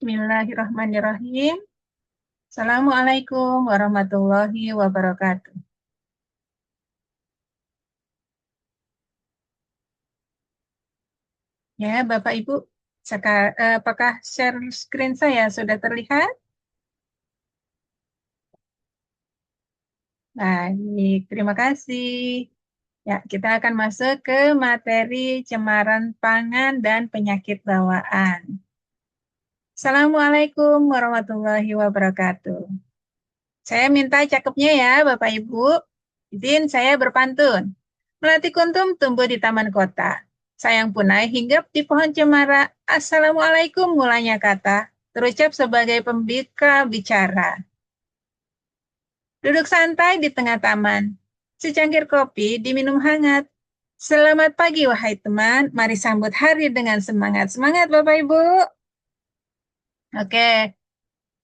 Bismillahirrahmanirrahim. Assalamualaikum warahmatullahi wabarakatuh. Ya, Bapak Ibu, apakah share screen saya sudah terlihat? Baik, terima kasih. Ya, kita akan masuk ke materi cemaran pangan dan penyakit bawaan. Assalamualaikum warahmatullahi wabarakatuh. Saya minta cakepnya ya, Bapak Ibu. Izin saya berpantun. Melati kuntum tumbuh di taman kota. Sayang punai hinggap di pohon cemara. Assalamualaikum mulanya kata. Terucap sebagai pembuka bicara. Duduk santai di tengah taman. Secangkir kopi diminum hangat. Selamat pagi wahai teman. Mari sambut hari dengan semangat. Semangat Bapak Ibu. Oke,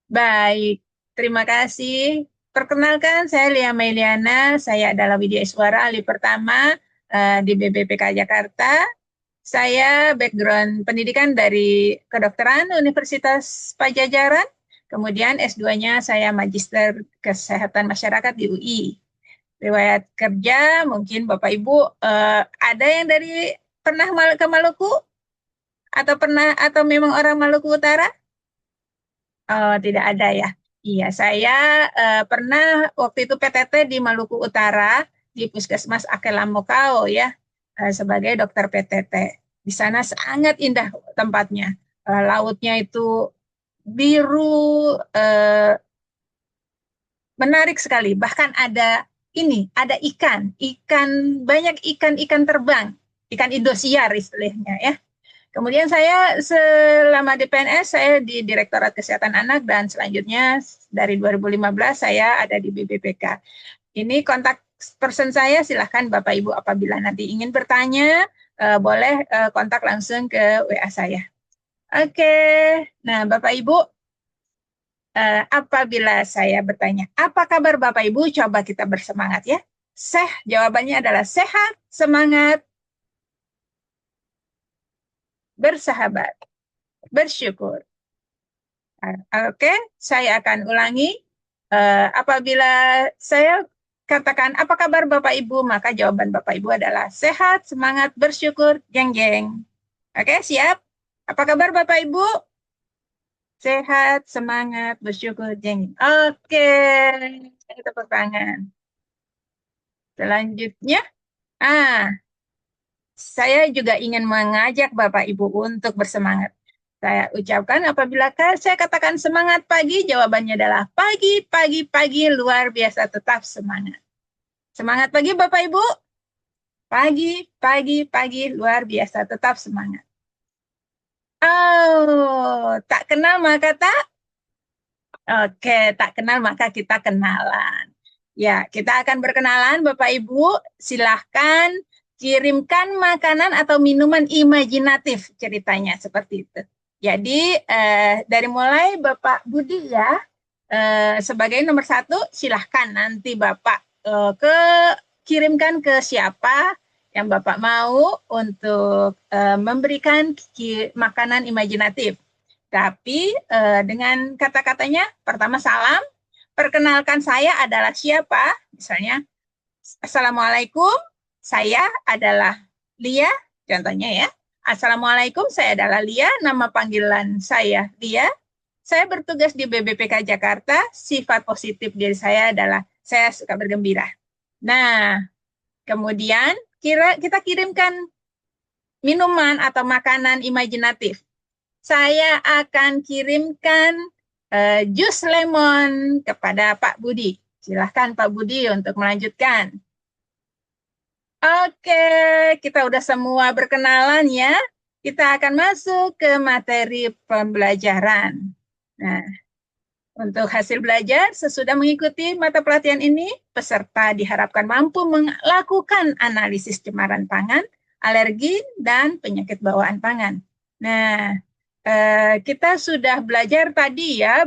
baik. Terima kasih. Perkenalkan, saya Lia Meliana. Saya adalah Widya Iswara, ahli pertama di BBPK Jakarta. Saya background pendidikan dari kedokteran Universitas Pajajaran. Kemudian S2-nya saya Magister Kesehatan Masyarakat di UI. Riwayat kerja, mungkin Bapak Ibu ada yang dari pernah ke Maluku atau memang orang Maluku Utara? Oh, tidak ada ya. Iya, saya pernah waktu itu PTT di Maluku Utara di Puskesmas Akelamokao ya, sebagai dokter PTT. Di sana sangat indah tempatnya. Lautnya itu biru, eh, menarik sekali. Bahkan ada ikan banyak ikan terbang, ikan Indosiar istilahnya ya. Kemudian saya selama di PNS saya di Direktorat Kesehatan Anak dan selanjutnya dari 2015 saya ada di BBPK. Ini kontak person saya, silahkan Bapak Ibu apabila nanti ingin bertanya boleh kontak langsung ke WA saya. Oke, nah Bapak Ibu apabila saya bertanya, apa kabar Bapak Ibu? Coba kita bersemangat ya. Jawabannya adalah sehat, semangat, bersahabat, bersyukur. Oke, saya akan ulangi. Apabila saya katakan apa kabar Bapak Ibu, maka jawaban Bapak Ibu adalah sehat, semangat, bersyukur, jeng-jeng. Oke, siap? Apa kabar Bapak Ibu? Sehat, semangat, bersyukur, jeng-jeng. Oke, tepuk tangan. Selanjutnya, ah, saya juga ingin mengajak Bapak Ibu untuk bersemangat. Saya ucapkan apabila saya katakan semangat pagi, jawabannya adalah pagi, pagi, pagi, luar biasa, tetap semangat. Semangat pagi Bapak Ibu. Pagi, pagi, pagi, luar biasa, tetap semangat. Oh, tak kenal maka tak? Oke, tak kenal maka kita kenalan. Ya, kita akan berkenalan Bapak Ibu. Silahkan kirimkan makanan atau minuman imajinatif ceritanya seperti itu. Jadi dari mulai Bapak Budi ya, sebagai nomor satu, silahkan nanti Bapak kirimkan ke siapa yang Bapak mau untuk memberikan makanan imajinatif. Tapi dengan kata-katanya, pertama salam, perkenalkan saya adalah siapa, misalnya, Assalamualaikum, saya adalah Lia, contohnya ya. Assalamualaikum, saya adalah Lia, nama panggilan saya Lia. Saya bertugas di BBPK Jakarta, sifat positif diri saya adalah saya suka bergembira. Nah, kemudian kita kirimkan minuman atau makanan imajinatif. Saya akan kirimkan jus lemon kepada Pak Budi. Silahkan Pak Budi untuk melanjutkan. Oke, kita udah semua berkenalan ya. Kita akan masuk ke materi pembelajaran. Nah, untuk hasil belajar, sesudah mengikuti mata pelatihan ini, peserta diharapkan mampu melakukan analisis cemaran pangan, alergi, dan penyakit bawaan pangan. Nah, kita sudah belajar tadi ya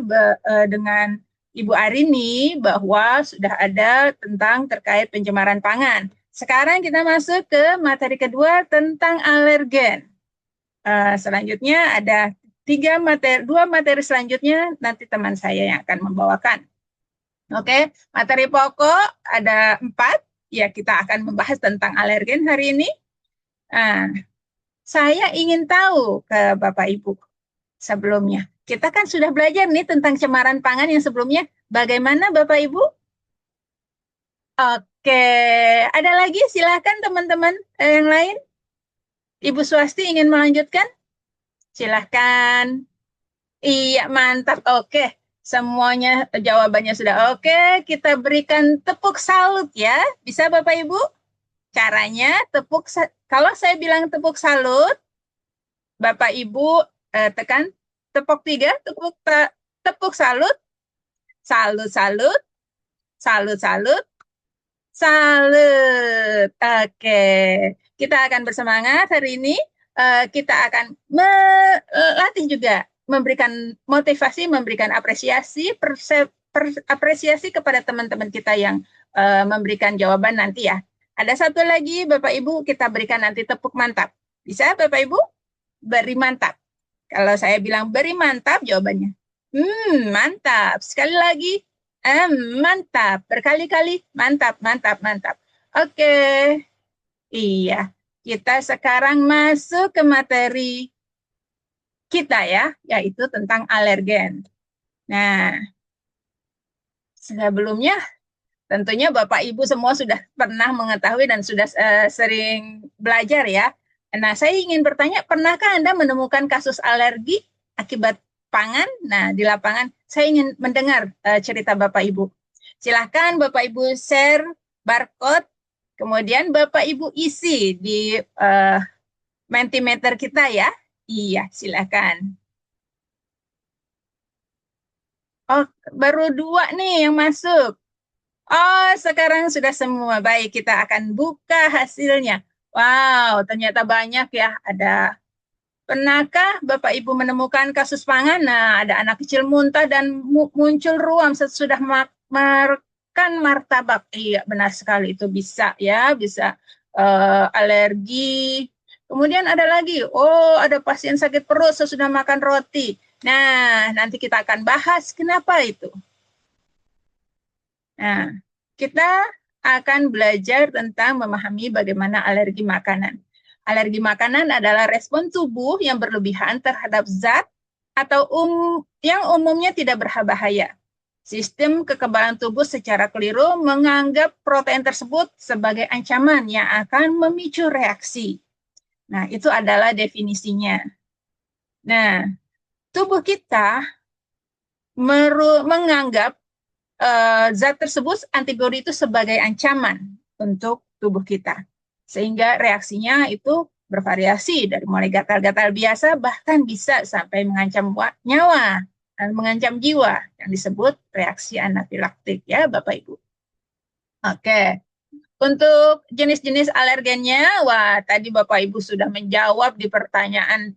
dengan Ibu Arini bahwa sudah ada tentang terkait pencemaran pangan. Sekarang kita masuk ke materi kedua tentang alergen. Selanjutnya ada dua materi selanjutnya nanti teman saya yang akan membawakan. Oke, materi pokok ada 4. Ya, kita akan membahas tentang alergen hari ini. Nah, saya ingin tahu ke Bapak Ibu sebelumnya. Kita kan sudah belajar nih tentang cemaran pangan yang sebelumnya. Bagaimana Bapak Ibu? Oke, ada lagi? Silahkan teman-teman yang lain. Ibu Swasti ingin melanjutkan? Silahkan. Iya, mantap. Oke, semuanya jawabannya sudah oke. Kita berikan tepuk salut ya. Bisa Bapak Ibu? Caranya kalau saya bilang tepuk salut, Bapak Ibu tekan tepuk 3, tepuk salut, salut, salut, salut, salut, salut. Oke, kita akan bersemangat hari ini. Kita akan melatih juga, memberikan motivasi, memberikan apresiasi kepada teman-teman kita yang memberikan jawaban nanti ya. Ada satu lagi, Bapak Ibu, kita berikan nanti tepuk mantap. Bisa, Bapak Ibu? Beri mantap. Kalau saya bilang beri mantap, jawabannya. Mantap. Sekali lagi, mantap. Berkali-kali, mantap, mantap, mantap. Oke. Iya. Kita sekarang masuk ke materi kita ya, yaitu tentang alergen. Nah, sebelumnya tentunya Bapak Ibu semua sudah pernah mengetahui dan sudah sering belajar ya. Nah, saya ingin bertanya, pernahkah Anda menemukan kasus alergi akibat pangan? Nah, di lapangan saya ingin mendengar cerita Bapak Ibu. Silahkan Bapak Ibu share barcode, kemudian Bapak Ibu isi di Mentimeter kita ya. Iya, silahkan. Oh, baru 2 nih yang masuk. Oh, sekarang sudah semua. Baik, kita akan buka hasilnya. Wow, ternyata banyak ya. Pernahkah Bapak Ibu menemukan kasus pangan? Nah, ada anak kecil muntah dan muncul ruam sesudah makan martabak. Iya, benar sekali itu bisa ya, bisa alergi. Kemudian ada lagi, oh ada pasien sakit perut sesudah makan roti. Nah, nanti kita akan bahas kenapa itu. Nah, kita akan belajar tentang memahami bagaimana alergi makanan. Alergi makanan adalah respon tubuh yang berlebihan terhadap zat atau yang umumnya tidak berbahaya. Sistem kekebalan tubuh secara keliru menganggap protein tersebut sebagai ancaman yang akan memicu reaksi. Nah, itu adalah definisinya. Nah, tubuh kita menganggap zat tersebut, antibodi itu sebagai ancaman untuk tubuh kita. Sehingga reaksinya itu bervariasi dari mulai gatal-gatal biasa bahkan bisa sampai mengancam nyawa dan mengancam jiwa yang disebut reaksi anafilaktik ya Bapak Ibu. Oke. Untuk jenis-jenis alergennya, wah tadi Bapak Ibu sudah menjawab di pertanyaan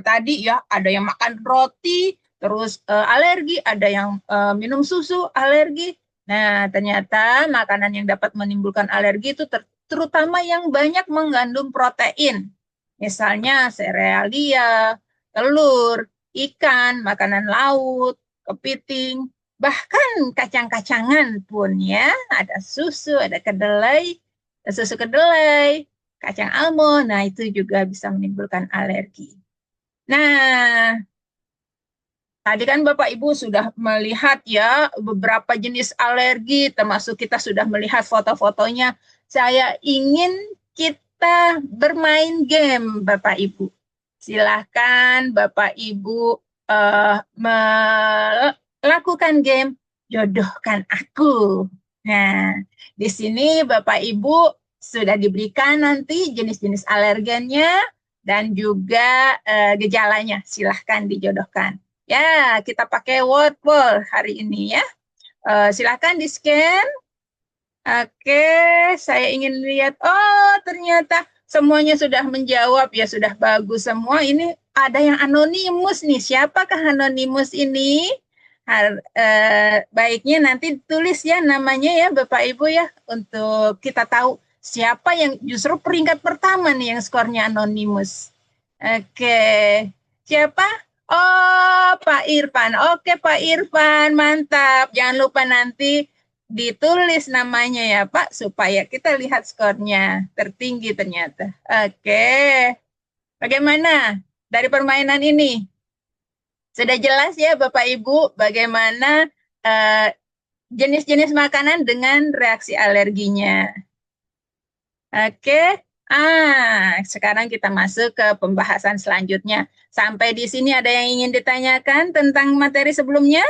tadi ya, ada yang makan roti, terus alergi, ada yang minum susu, alergi. Nah, ternyata makanan yang dapat menimbulkan alergi itu terutama yang banyak mengandung protein. Misalnya serealia, telur, ikan, makanan laut, kepiting, bahkan kacang-kacangan pun ya, ada susu, ada kedelai, susu kedelai, kacang almond, nah itu juga bisa menimbulkan alergi. Nah, tadi kan Bapak Ibu sudah melihat ya beberapa jenis alergi, termasuk kita sudah melihat foto-fotonya. Saya ingin kita bermain game Bapak Ibu. Silahkan Bapak Ibu melakukan game Jodohkan Aku. Nah, di sini Bapak Ibu sudah diberikan nanti jenis-jenis alergennya dan juga gejalanya. Silahkan dijodohkan. Ya, kita pakai word wall hari ini ya. Silahkan di-scan. Oke, saya ingin lihat. Oh, ternyata semuanya sudah menjawab ya, sudah bagus semua. Ini ada yang anonimus nih. Siapakah anonimus ini? Baiknya nanti tulis ya namanya ya Bapak Ibu ya, untuk kita tahu siapa yang justru peringkat pertama nih yang skornya anonimus. Oke, siapa? Oh, Pak Irfan. Oke, Pak Irfan. Mantap. Jangan lupa nanti ditulis namanya ya, Pak, supaya kita lihat skornya. Tertinggi ternyata. Oke. Bagaimana dari permainan ini? Sudah jelas ya, Bapak Ibu, bagaimana eh, jenis-jenis makanan dengan reaksi alerginya. Oke. Sekarang kita masuk ke pembahasan selanjutnya. Sampai di sini ada yang ingin ditanyakan tentang materi sebelumnya?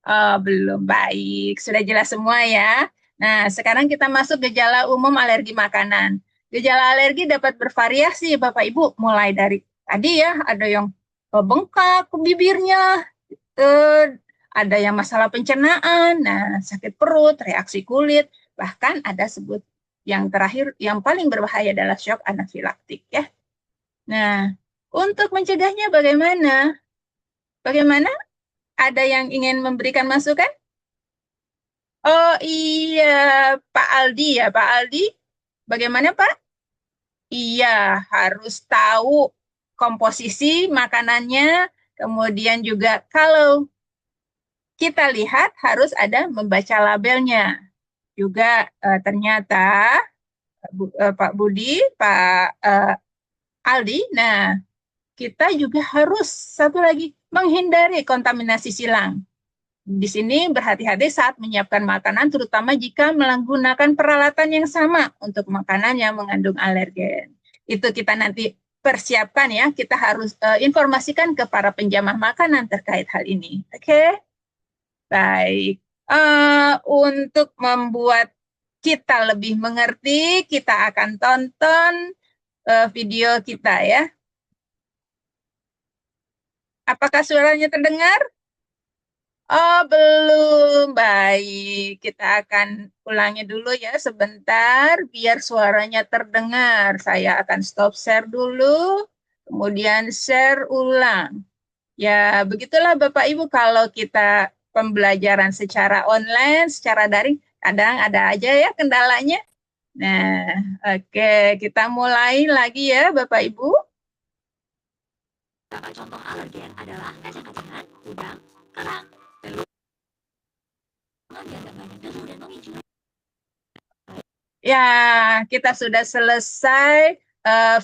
Oh, belum baik. Sudah jelas semua ya. Nah, sekarang kita masuk gejala umum alergi makanan. Gejala alergi dapat bervariasi, Bapak Ibu, mulai dari tadi ya, ada yang bengkak ke bibirnya, eh, ada yang masalah pencernaan, nah sakit perut, reaksi kulit, bahkan ada sebut yang terakhir yang paling berbahaya adalah shock anafilaktik ya. Nah, untuk mencegahnya bagaimana? Bagaimana? Ada yang ingin memberikan masukan? Oh iya, Pak Aldi ya, Pak Aldi. Bagaimana Pak? Iya, harus tahu komposisi makanannya, kemudian juga kalau kita lihat harus ada membaca labelnya. Juga ternyata Pak Budi, Pak Aldi, nah kita juga harus satu lagi menghindari kontaminasi silang. Di sini berhati-hati saat menyiapkan makanan, terutama jika menggunakan peralatan yang sama untuk makanan yang mengandung alergen. Itu kita nanti persiapkan ya, kita harus informasikan ke para penjamah makanan terkait hal ini. Oke? Okay? Baik. Untuk membuat kita lebih mengerti, kita akan tonton video kita ya. Apakah suaranya terdengar? Oh, belum. Baik, kita akan ulangi dulu ya sebentar biar suaranya terdengar. Saya akan stop share dulu, kemudian share ulang. Ya, begitulah Bapak Ibu kalau kita pembelajaran secara online, secara daring, kadang ada aja ya kendalanya. Nah, oke, kita mulai lagi ya Bapak Ibu. Beberapa contoh alergen adalah kacang-kacangan, udang, kerang, telur, dan debu dan memicu. Ya, kita sudah selesai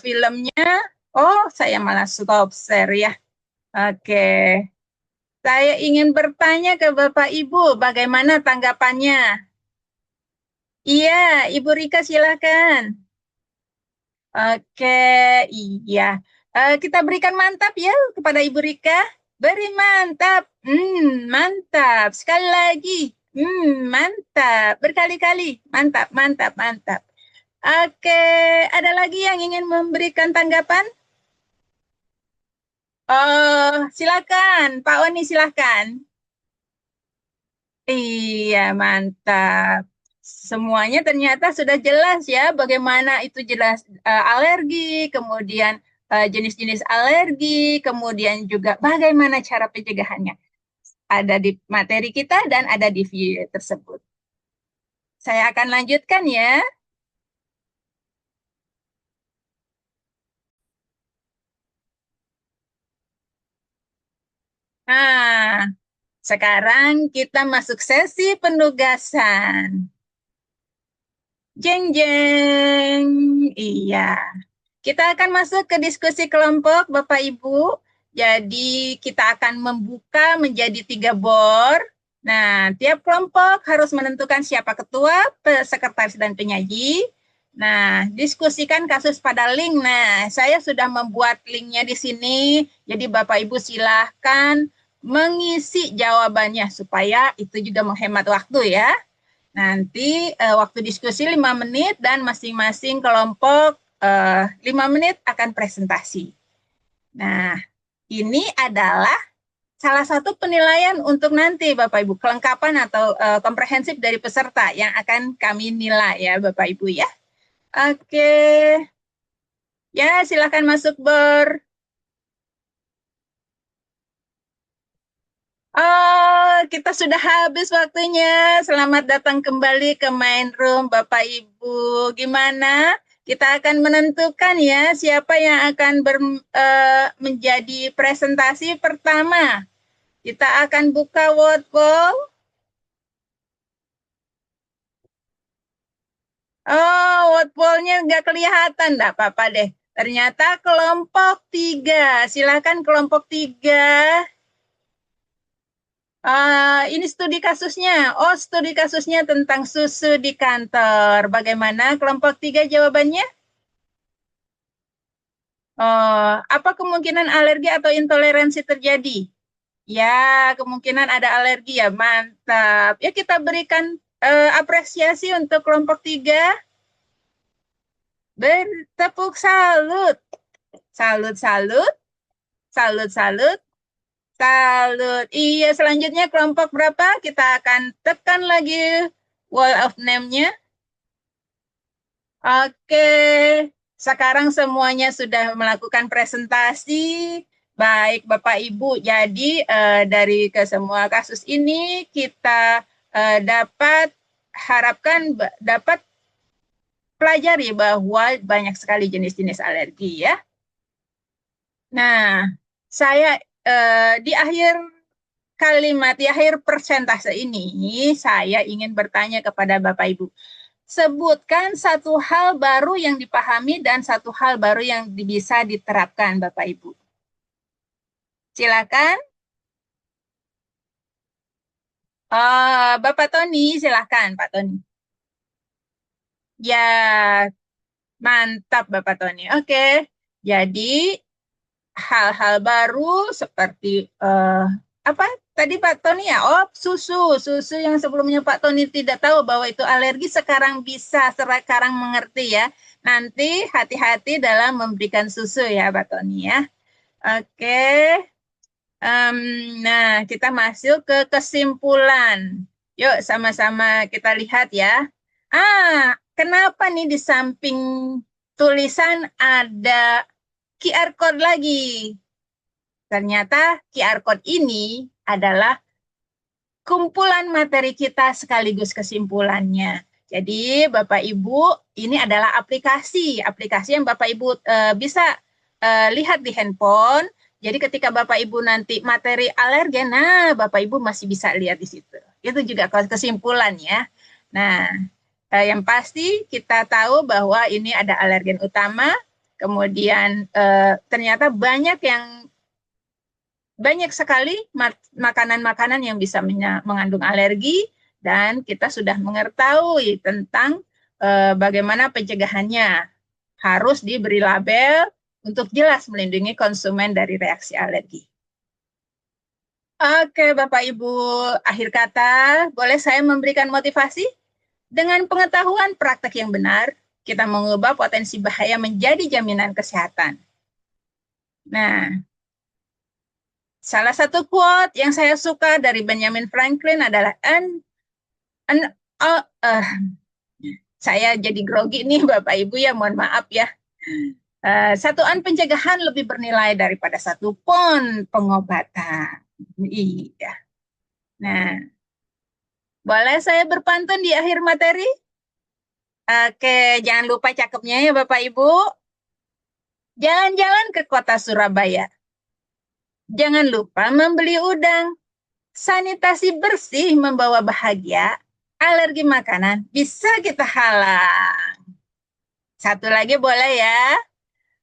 filmnya. Oh, saya malah stop share ya. Oke. Saya ingin bertanya ke Bapak Ibu, bagaimana tanggapannya? Iya, Ibu Rika silakan. Oke, iya. Kita berikan mantap ya kepada Ibu Rika. Beri mantap. Mantap. Sekali lagi. Mantap. Berkali-kali. Mantap, mantap, mantap. Oke, ada lagi yang ingin memberikan tanggapan? Silakan, Pak Oni silakan. Iya, mantap. Semuanya ternyata sudah jelas ya bagaimana itu jelas alergi, kemudian jenis-jenis alergi, kemudian juga bagaimana cara pencegahannya. Ada di materi kita dan ada di video tersebut. Saya akan lanjutkan ya. Nah, sekarang kita masuk sesi penugasan. Jeng jeng. Iya. Kita akan masuk ke diskusi kelompok, Bapak Ibu. Jadi kita akan membuka menjadi 3 bor. Nah, tiap kelompok harus menentukan siapa ketua, sekretaris, dan penyaji. Nah, diskusikan kasus pada link. Nah, saya sudah membuat linknya di sini. Jadi Bapak Ibu silahkan mengisi jawabannya supaya itu juga menghemat waktu ya. Nanti waktu diskusi 5 menit dan masing-masing kelompok 5 menit akan presentasi. Nah, ini adalah salah satu penilaian untuk nanti Bapak Ibu, kelengkapan atau komprehensif dari peserta yang akan kami nilai ya Bapak Ibu ya. Oke, ya silakan masuk Bor. Oh, kita sudah habis waktunya. Selamat datang kembali ke main room Bapak Ibu. Gimana? Kita akan menentukan ya siapa yang akan menjadi presentasi pertama. Kita akan buka word poll. Oh, word poll-nya nggak kelihatan, nggak apa-apa deh. Ternyata kelompok 3. Silakan kelompok 3. Ini studi kasusnya. Oh, studi kasusnya tentang susu di kantor. Bagaimana kelompok 3 jawabannya? Apa kemungkinan alergi atau intoleransi terjadi? Ya, kemungkinan ada alergi ya. Mantap. Ya, kita berikan apresiasi untuk kelompok 3. Bertepuk salut. Salut, salut. Salut, salut. Salut. Iya, selanjutnya kelompok berapa? Kita akan tekan lagi wall of name-nya. Oke, sekarang semuanya sudah melakukan presentasi. Baik, Bapak Ibu. Jadi dari kesemua kasus ini kita dapat dapat pelajari bahwa banyak sekali jenis-jenis alergi ya. Nah, saya di akhir di akhir persentase ini saya ingin bertanya kepada Bapak Ibu. Sebutkan satu hal baru yang dipahami dan satu hal baru yang bisa diterapkan, Bapak Ibu. Silakan. Bapak Tony, silakan, Pak Tony. Ya, mantap, Bapak Tony. Oke, jadi hal-hal baru seperti apa tadi Pak Tony ya? Oh, susu yang sebelumnya Pak Tony tidak tahu bahwa itu alergi, sekarang bisa, sekarang mengerti ya. Nanti hati-hati dalam memberikan susu ya Pak Tony ya. Oke. Nah, kita masuk ke kesimpulan. Yuk sama-sama kita lihat ya. Kenapa nih di samping tulisan ada QR code lagi? Ternyata QR code ini adalah kumpulan materi kita sekaligus kesimpulannya. Jadi Bapak Ibu, ini adalah aplikasi yang Bapak Ibu bisa lihat di handphone. Jadi ketika Bapak Ibu nanti materi alergen, nah Bapak Ibu masih bisa lihat di situ. Itu juga kesimpulannya. Nah, yang pasti kita tahu bahwa ini ada alergen utama, kemudian ternyata banyak sekali makanan-makanan yang bisa mengandung alergi, dan kita sudah mengetahui tentang bagaimana pencegahannya. Harus diberi label untuk jelas melindungi konsumen dari reaksi alergi. Oke, Bapak Ibu, akhir kata, boleh saya memberikan motivasi? Dengan pengetahuan praktek yang benar, kita mengubah potensi bahaya menjadi jaminan kesehatan. Nah, salah satu quote yang saya suka dari Benjamin Franklin adalah saya jadi grogi nih Bapak Ibu ya, mohon maaf ya. Satuan pencegahan lebih bernilai daripada satu pon pengobatan. Iya. Nah, boleh saya berpantun di akhir materi? Oke, jangan lupa cakepnya ya Bapak Ibu. Jalan-jalan ke kota Surabaya. Jangan lupa membeli udang. Sanitasi bersih membawa bahagia. Alergi makanan bisa kita halang. Satu lagi boleh ya.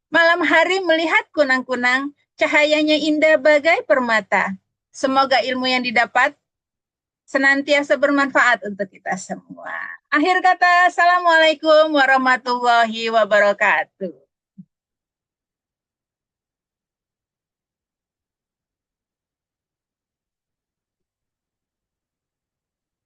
Malam hari melihat kunang-kunang, cahayanya indah bagai permata. Semoga ilmu yang didapat senantiasa bermanfaat untuk kita semua. Akhir kata, Assalamualaikum warahmatullahi wabarakatuh.